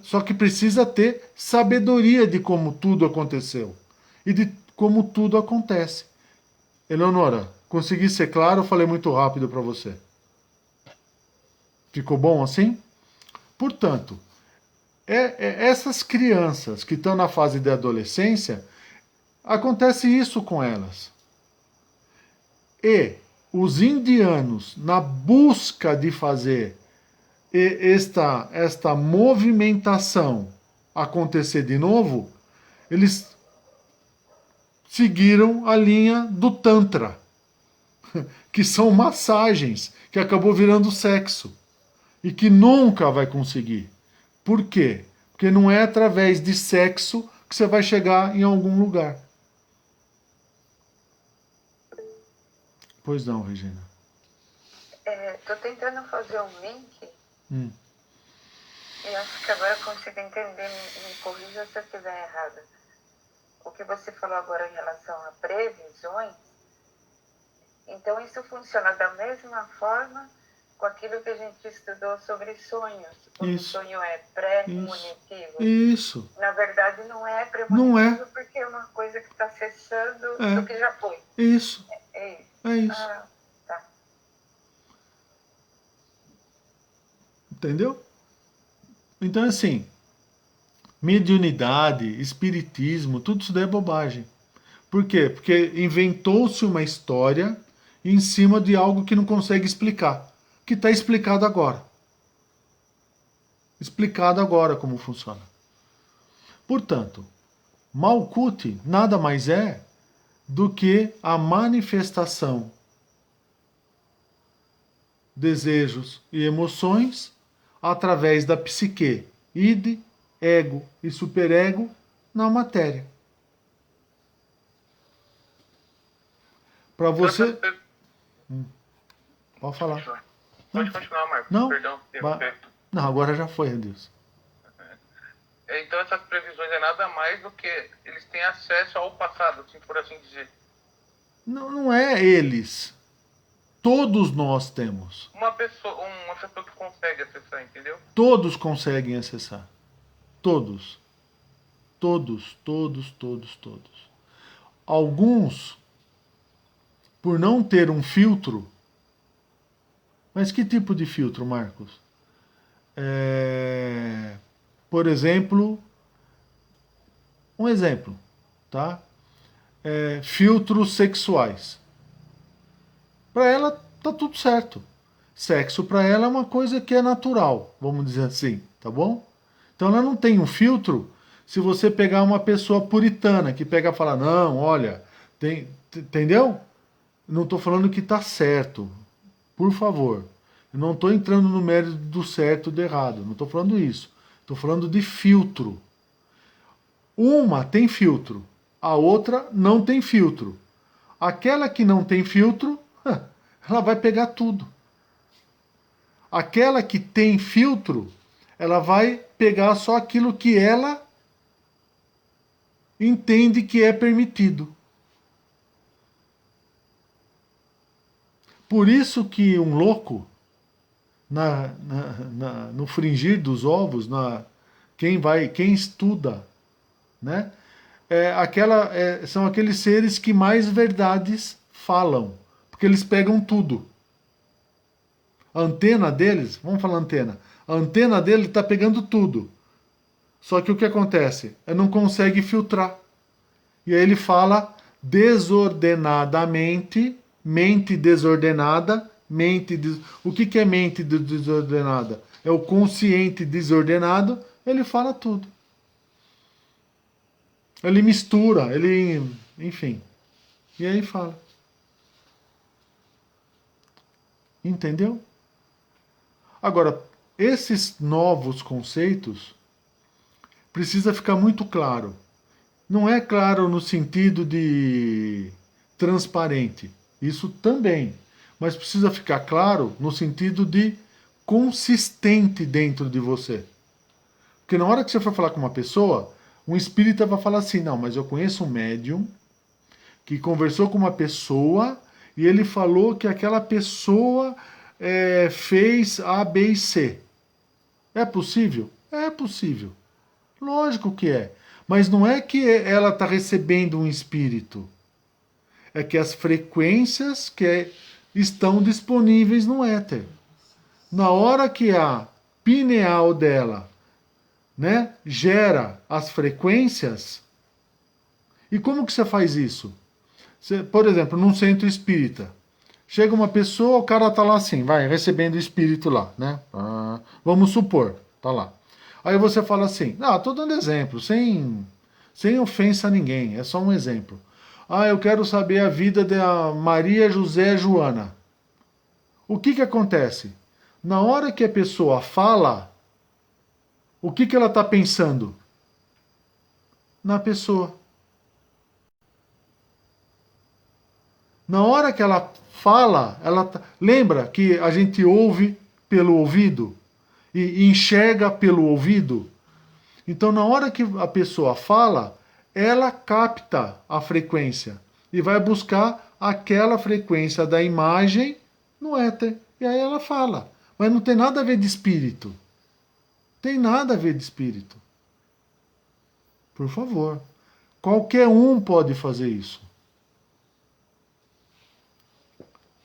Só que precisa ter sabedoria de como tudo aconteceu e de como tudo acontece. Eleonora, consegui ser claro ou falei muito rápido para você? Ficou bom assim? Portanto, essas crianças que estão na fase da adolescência, acontece isso com elas. E os indianos, na busca de fazer esta movimentação acontecer de novo, eles seguiram a linha do Tantra, que são massagens, que acabou virando sexo, e que nunca vai conseguir. Por quê? Porque não é através de sexo que você vai chegar em algum lugar. Pois não, Regina. Estou tentando fazer um link Hum. e acho que agora eu consigo entender, me corrija se eu estiver errada. O que você falou agora em relação a previsões, então isso funciona da mesma forma com aquilo que a gente estudou sobre sonhos. Quando o sonho é pré-monitivo. Isso. Na verdade não é Não pré-monitivo é. porque é uma coisa que está cessando É. do que já foi. Isso. É isso. É isso. Ah, tá. Entendeu? Então, assim, mediunidade, espiritismo, tudo isso daí é bobagem. Por quê? Porque inventou-se uma história em cima de algo que não consegue explicar. Que está explicado agora. Explicado agora como funciona. Portanto, Malkuth nada mais é do que a manifestação desejos e emoções através da psique, id, ego e superego na matéria. Para você... Pode falar. Pode continuar, Marcos. Não, Perdão. não, agora já foi, Deus. Então essas previsões é nada mais do que eles têm acesso ao passado, assim, por assim dizer. Não, não é eles. Todos nós temos. Uma pessoa que consegue acessar, entendeu? Todos conseguem acessar. Todos. Todos, todos, todos, todos. Alguns, por não ter um filtro. Mas que tipo de filtro, Marcos? Por exemplo, um exemplo, tá? Filtros sexuais. Para ela tá tudo certo. Sexo para ela é uma coisa que é natural, vamos dizer assim, tá bom? Então ela não tem um filtro. Se você pegar uma pessoa puritana que pega e fala, não, olha, entendeu? Não estou falando que tá certo. Por favor. Eu não estou entrando no mérito do certo e do errado. Não estou falando isso. Estou falando de filtro. Uma tem filtro. A outra não tem filtro. Aquela que não tem filtro, ela vai pegar tudo. Aquela que tem filtro, ela vai pegar só aquilo que ela entende que é permitido. Por isso que um louco, no fringir dos ovos, quem estuda, né? São aqueles seres que mais verdades falam, porque eles pegam tudo. A antena deles, vamos falar antena, a antena dele está pegando tudo. Só que o que acontece? Ele não consegue filtrar. E aí ele fala desordenadamente, mente desordenada, o que é mente desordenada? É o consciente desordenado, ele fala tudo. Ele mistura, enfim. E aí fala. Entendeu? Agora, esses novos conceitos precisa ficar muito claro. Não é claro no sentido de transparente. Isso também. Mas precisa ficar claro no sentido de consistente dentro de você. Porque na hora que você for falar com uma pessoa, um espírita vai falar assim, não, mas eu conheço um médium que conversou com uma pessoa e ele falou que aquela pessoa fez A, B e C. É possível? É possível. Lógico que é. Mas não é que ela está recebendo um espírito. É que as frequências estão disponíveis no éter. Na hora que a pineal dela, né, gera as frequências, e como que você faz isso? Você, por exemplo, num centro espírita, chega uma pessoa, o cara tá lá assim, vai, recebendo o espírito lá, né? Vamos supor, tá lá. Aí você fala assim, tô dando exemplo, sem ofensa a ninguém, é só um exemplo. Eu quero saber a vida da Maria José Joana. O que acontece? Na hora que a pessoa fala, o que ela está pensando? Na pessoa. Na hora que ela fala, lembra que a gente ouve pelo ouvido e enxerga pelo ouvido? Então, na hora que a pessoa fala, ela capta a frequência e vai buscar aquela frequência da imagem no éter. E aí ela fala. Mas não tem nada a ver de espírito. Tem nada a ver de espírito. Por favor. Qualquer um pode fazer isso.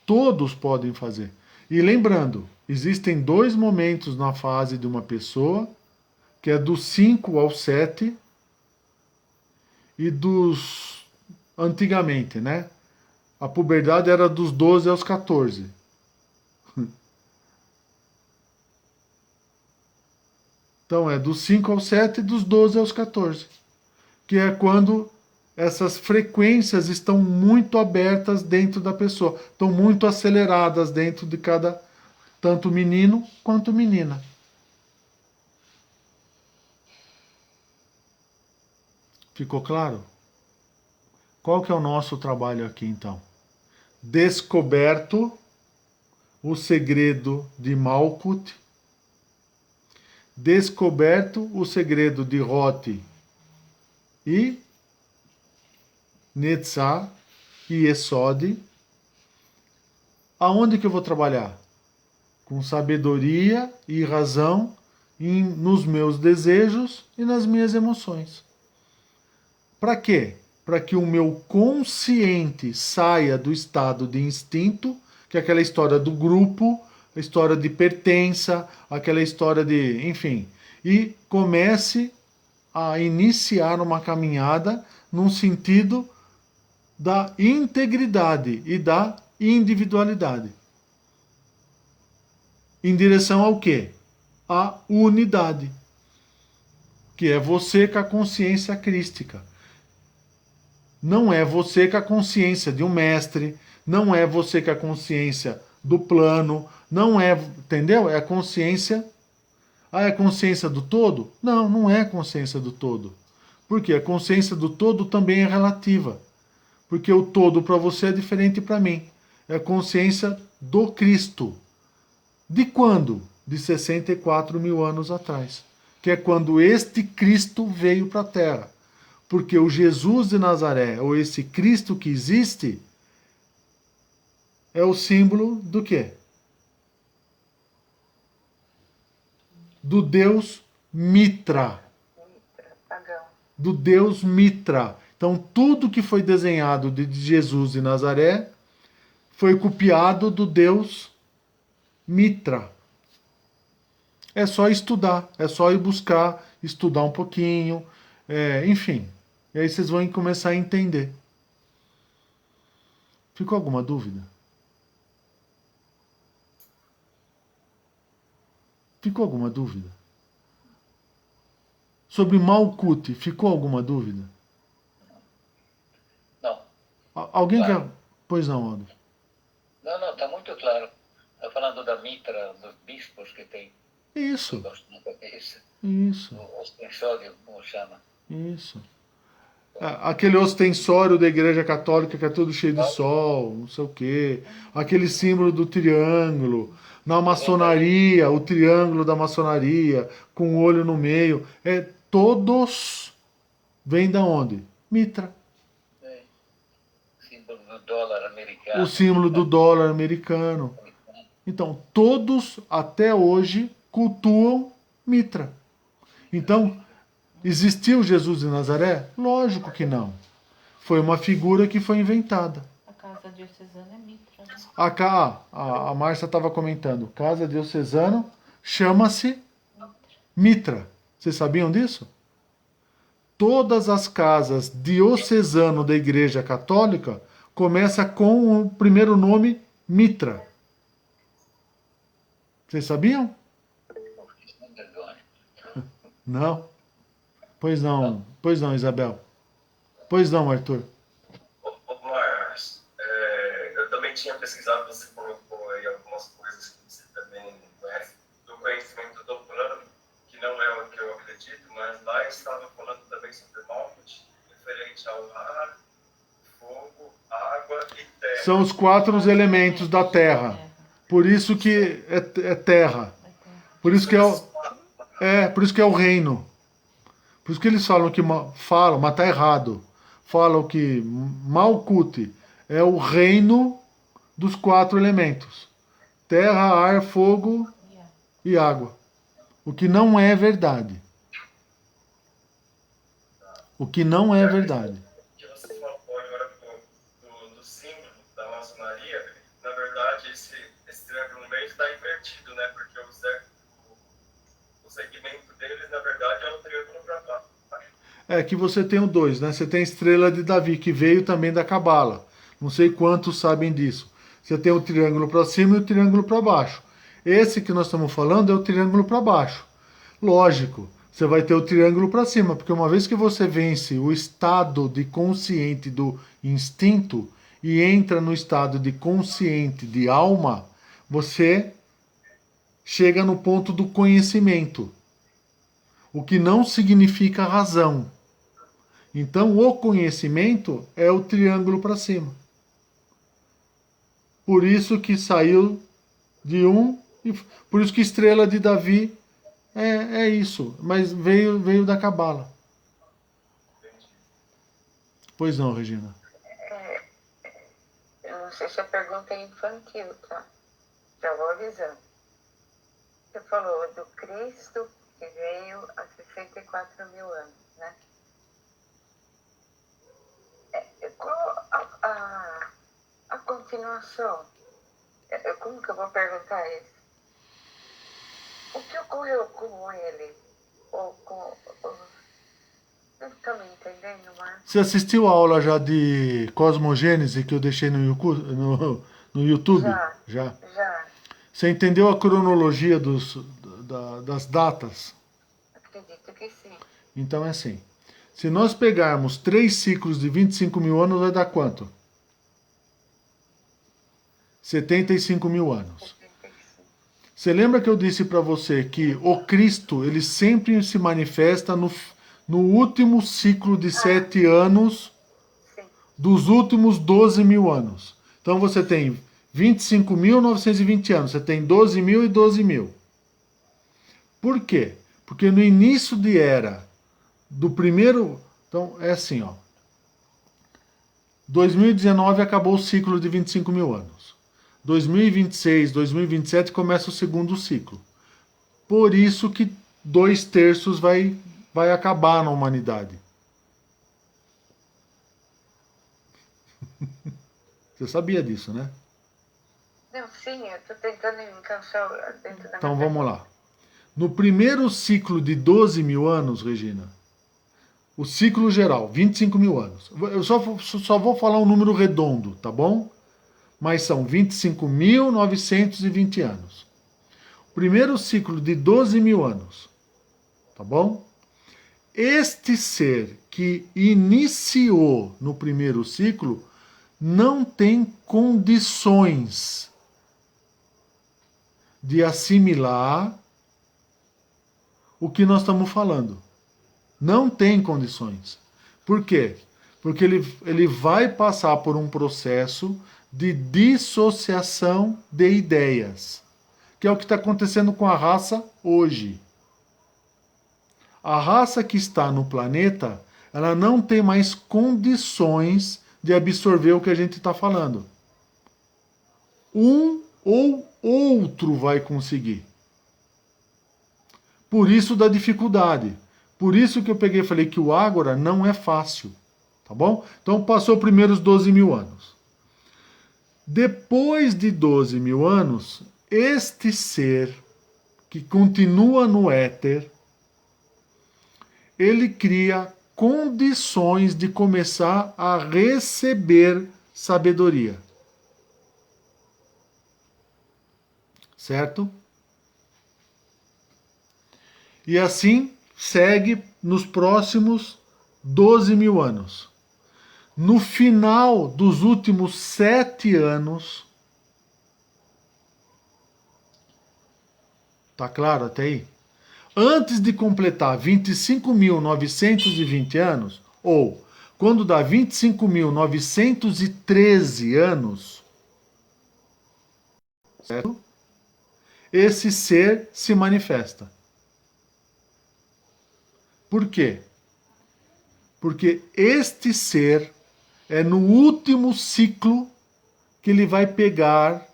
Todos podem fazer. E lembrando, existem 2 momentos na fase de uma pessoa, que é dos 5 aos 7 e dos... Antigamente, né? A puberdade era dos 12 aos 14. Então é dos 5 aos 7 e dos 12 aos 14. Que é quando essas frequências estão muito abertas dentro da pessoa. Estão muito aceleradas dentro de cada... Tanto menino quanto menina. Ficou claro? Qual que é o nosso trabalho aqui então? Descoberto o segredo de Malkuth, descoberto o segredo de Roth e Netzah e Esod. Aonde que eu vou trabalhar? Com sabedoria e razão nos meus desejos e nas minhas emoções. Para quê? Para que o meu consciente saia do estado de instinto, que é aquela história do grupo, a história de pertença, aquela história de, enfim, e comece a iniciar uma caminhada num sentido da integridade e da individualidade. Em direção ao quê? À unidade, que é você com a consciência crística. Não é você com a consciência de um mestre, não é você com a consciência do plano, não é, entendeu? É a consciência. É a consciência do todo? Não, não é a consciência do todo. Porque a consciência do todo também é relativa. Porque o todo para você é diferente para mim. É a consciência do Cristo. De quando? De 64 mil anos atrás. Que é quando este Cristo veio para a Terra. Porque o Jesus de Nazaré, ou esse Cristo que existe, é o símbolo do quê? Do Deus Mitra. Do Deus Mitra. Então, tudo que foi desenhado de Jesus de Nazaré foi copiado do Deus Mitra. É só estudar, é só ir buscar, estudar um pouquinho, enfim. E aí vocês vão começar a entender. Ficou alguma dúvida? Ficou alguma dúvida? Sobre Malkuth, ficou alguma dúvida? Não. Alguém Claro. quer... Pois não, Aldo. Não, está muito claro. Está falando da mitra, dos bispos que tem. Isso. Na cabeça. Isso. O ostensório, como chama. Isso. Aquele ostensório da Igreja Católica que é todo cheio de sol, não sei o quê. Aquele símbolo do triângulo. Na maçonaria, o triângulo da maçonaria, com o olho no meio. Todos vêm da onde? Mitra. Símbolo do dólar americano. O símbolo do dólar americano. Então, todos até hoje cultuam Mitra. Então, existiu Jesus de Nazaré? Lógico que não. Foi uma figura que foi inventada. A casa diocesana é Mitra, né? A Márcia estava comentando. Casa diocesano chama-se Mitra. Vocês sabiam disso? Todas as casas diocesano da Igreja Católica começam com o primeiro nome Mitra. Vocês sabiam? Não? Pois não, Isabel. Pois não, Arthur. Ô, Márcio, eu também tinha pesquisado, você colocou aí algumas coisas que você também conhece, do conhecimento do plano, que não é o que eu acredito, mas lá estava falando também sobre Malkuth, referente ao ar, fogo, água e terra. São os 4 elementos da terra. Por isso que é terra. Por isso que por isso que é o reino. Por isso que eles falam mas tá errado. Falam que Malkuth é o reino dos 4 elementos: terra, ar, fogo e água. O que não é verdade. O que não é verdade. Que você falou agora do símbolo da maçonaria, na verdade esse triângulo no meio está invertido, né? Porque o segmento deles, na verdade, é o triângulo para baixo. É que você tem o 2, né? Você tem a estrela de Davi, que veio também da Cabala. Não sei quantos sabem disso. Você tem o triângulo para cima e o triângulo para baixo. Esse que nós estamos falando é o triângulo para baixo. Lógico, você vai ter o triângulo para cima, porque uma vez que você vence o estado de consciente do instinto e entra no estado de consciente de alma, você chega no ponto do conhecimento. O que não significa razão. Então, o conhecimento é o triângulo para cima. Por isso que saiu de e por isso que estrela de Davi é isso. Mas veio da Cabala. Pois não, Regina. Eu não sei se a pergunta é infantil, tá? Já vou avisando. Você falou do Cristo que veio há 64 mil anos, né? Qual a continuação? Como que eu vou perguntar isso? O que ocorreu com ele? Não estou me entendendo, Marcos. Você assistiu a aula já de cosmogênese que eu deixei no YouTube? Já. Você entendeu a cronologia das datas? Acredito que sim. Então é assim. Se nós pegarmos 3 ciclos de 25 mil anos, vai dar quanto? 75 mil anos. 75. Você lembra que eu disse para você que o Cristo, ele sempre se manifesta no último ciclo de 7 anos Sim. dos últimos 12 mil anos. Então você tem 25.920 anos, você tem 12 mil e 12 mil. Por quê? Porque no início de era do primeiro... Então é assim, ó. 2019 acabou o ciclo de 25 mil anos. 2026, 2027 começa o segundo ciclo. Por isso que 2/3 vai acabar na humanidade. Você sabia disso, né? Não, sim, eu estou tentando encaixar dentro da Então minha vamos lá. No primeiro ciclo de 12 mil anos, Regina, o ciclo geral, 25 mil anos. Eu só vou falar um número redondo, tá bom? Mas são 25.920 anos. O primeiro ciclo de 12 mil anos, tá bom? Este ser que iniciou no primeiro ciclo não tem condições de assimilar o que nós estamos falando. Não tem condições. Por quê? Porque ele vai passar por um processo de dissociação de ideias, que é o que está acontecendo com a raça hoje. A raça que está no planeta, ela não tem mais condições de absorver o que a gente está falando. Um ou outro vai conseguir. Por isso da dificuldade. Por isso que eu peguei e falei que o Ágora não é fácil. Tá bom? Então passou primeiro os 12 mil anos. Depois de 12 mil anos, este ser que continua no éter, ele cria condições de começar a receber sabedoria. Certo? E assim segue nos próximos 12 mil anos. No final dos últimos 7 anos, tá claro até aí? Antes de completar 25.920 anos, ou quando dá 25.913 anos, certo? Esse ser se manifesta. Por quê? Porque este ser é no último ciclo que ele vai pegar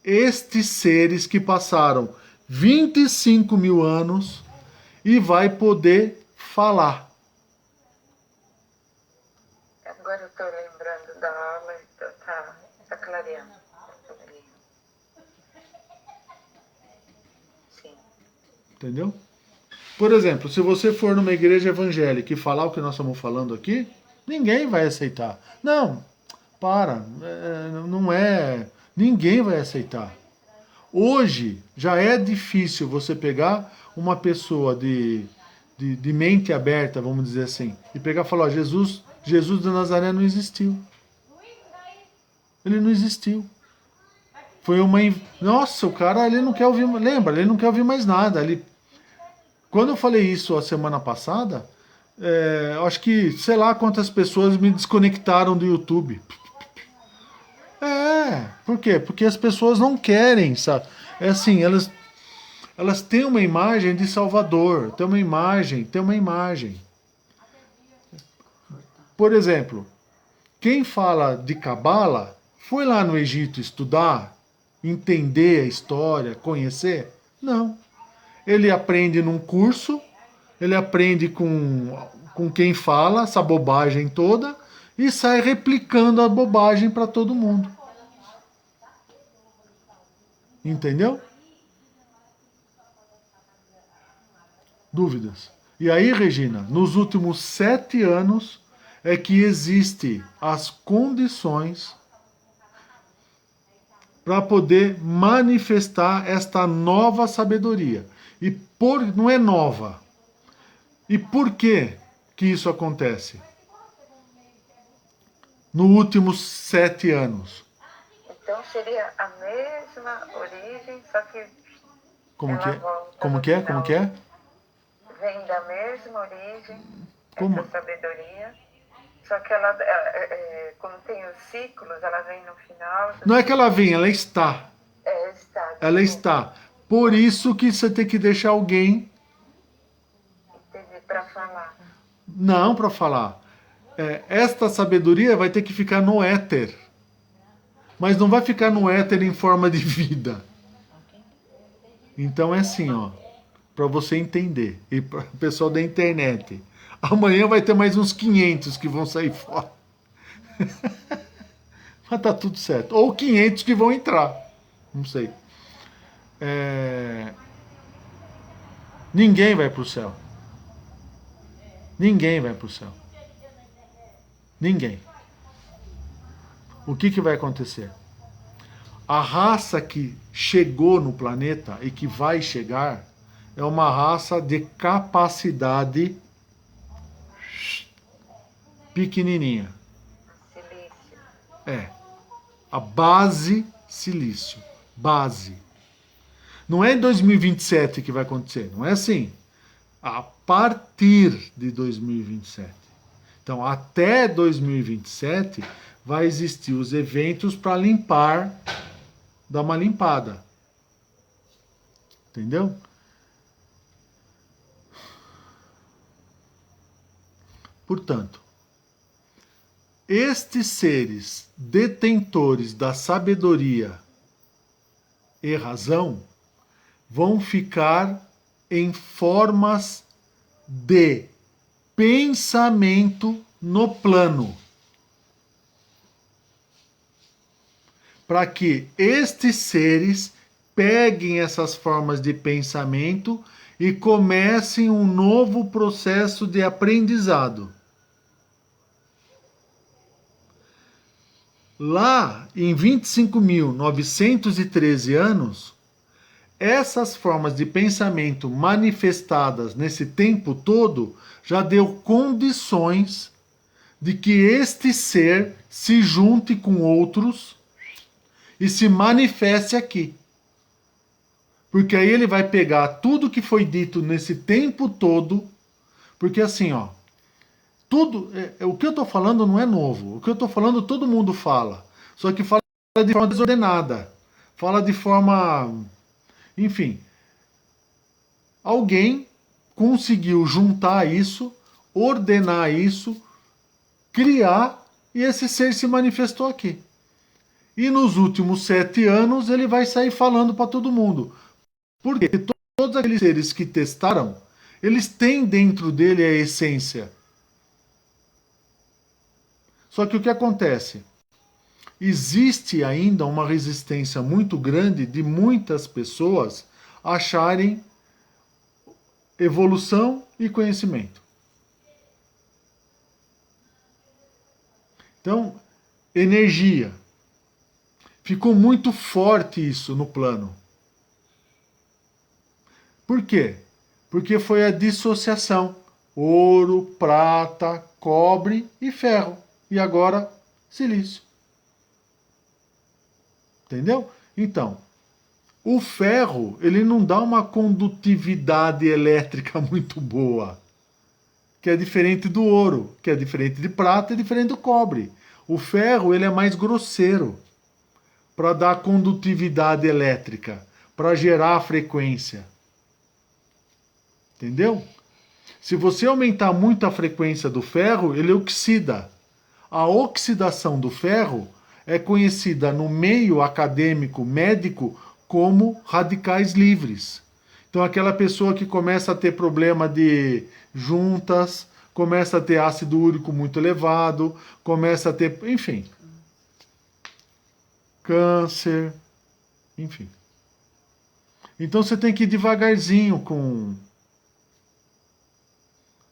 estes seres que passaram 25 mil anos e vai poder falar. Agora eu estou lembrando da aula, tá clareando. Sim. Entendeu? Por exemplo, se você for numa igreja evangélica e falar o que nós estamos falando aqui, ninguém vai aceitar. Não, não é. Ninguém vai aceitar. Hoje já é difícil você pegar uma pessoa de mente aberta, vamos dizer assim, e pegar e falar: ó, Jesus de Nazaré não existiu. Ele não existiu. Foi uma. Nossa, o cara ele não quer ouvir. Lembra? Ele não quer ouvir mais nada. Quando eu falei isso a semana passada, acho que sei lá quantas pessoas me desconectaram do YouTube. Por quê? Porque as pessoas não querem, sabe? É assim, elas têm uma imagem de Salvador, tem uma imagem. Por exemplo, quem fala de Cabala foi lá no Egito estudar, entender a história, conhecer? Não. Ele aprende num curso, ele aprende com quem fala essa bobagem toda e sai replicando a bobagem para todo mundo. Entendeu? Dúvidas? E aí, Regina, nos últimos 7 anos é que existe as condições para poder manifestar esta nova sabedoria. Não é nova. E por que isso acontece? Nos últimos 7 anos. Então seria a mesma origem, só que Como que é? volta Como no que é? final. Como que é? Vem da mesma origem, Como? essa sabedoria, só que ela, como tem os ciclos, ela vem no final. Não é que ela vem, ela está. Está. Ela está. Por isso que você tem que deixar alguém. Entendi, para falar. Não para falar. Esta sabedoria vai ter que ficar no éter. Mas não vai ficar no éter em forma de vida. Então é assim, ó. Para você entender. E para o pessoal da internet. Amanhã vai ter mais uns 500 que vão sair fora. Mas tá tudo certo. Ou 500 que vão entrar. Não sei. Ninguém vai para o céu. Ninguém vai para o céu. Ninguém. O que vai acontecer? A raça que chegou no planeta e que vai chegar é uma raça de capacidade pequenininha. Silício. A base silício. Base. Não é em 2027 que vai acontecer. Não é assim. A partir de 2027. Então, até 2027 vai existir os eventos para limpar, dar uma limpada. Entendeu? Portanto, estes seres detentores da sabedoria e razão vão ficar em formas de pensamento no plano. Para que estes seres peguem essas formas de pensamento e comecem um novo processo de aprendizado. Lá, em 25.913 anos, essas formas de pensamento manifestadas nesse tempo todo já deu condições de que este ser se junte com outros e se manifeste aqui. Porque aí ele vai pegar tudo que foi dito nesse tempo todo, porque assim, ó, tudo, o que eu estou falando não é novo. O que eu estou falando todo mundo fala. Só que fala de forma desordenada. Fala de forma... Enfim. Alguém conseguiu juntar isso, ordenar isso, criar, e esse ser se manifestou aqui. E nos últimos 7 anos ele vai sair falando para todo mundo. Porque todos aqueles seres que testaram, eles têm dentro dele a essência. Só que o que acontece? Existe ainda uma resistência muito grande de muitas pessoas acharem evolução e conhecimento. Então, energia. Ficou muito forte isso no plano. Por quê? Porque foi a dissociação. Ouro, prata, cobre e ferro. E agora, silício. Entendeu? Então, o ferro, ele não dá uma condutividade elétrica muito boa. Que é diferente do ouro, que é diferente de prata e diferente do cobre. O ferro, ele é mais grosseiro para dar condutividade elétrica, para gerar a frequência. Entendeu? Se você aumentar muito a frequência do ferro, ele oxida. A oxidação do ferro é conhecida no meio acadêmico médico como radicais livres. Então aquela pessoa que começa a ter problema de juntas, começa a ter ácido úrico muito elevado, começa a ter, enfim, câncer, enfim. Então você tem que ir devagarzinho com...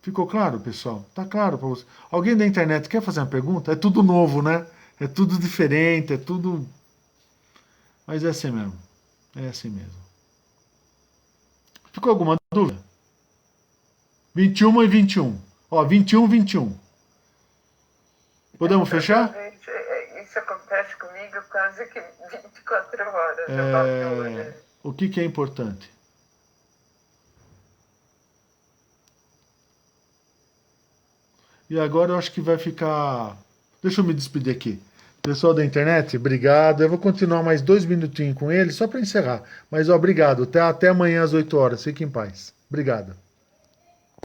Ficou claro, pessoal? Tá claro para você? Alguém da internet quer fazer uma pergunta? É tudo novo, né? É tudo diferente, é tudo... Mas é assim mesmo. É assim mesmo. Ficou alguma dúvida? 21 e 21. Ó, 21, 21. Podemos fechar? Isso acontece comigo quase que 24 horas. O que é importante? E agora eu acho que vai ficar... Deixa eu me despedir aqui. Pessoal da internet, obrigado. Eu vou continuar mais 2 minutinhos com ele, só para encerrar. Mas obrigado. Até amanhã às 8 horas. Fique em paz. Obrigado.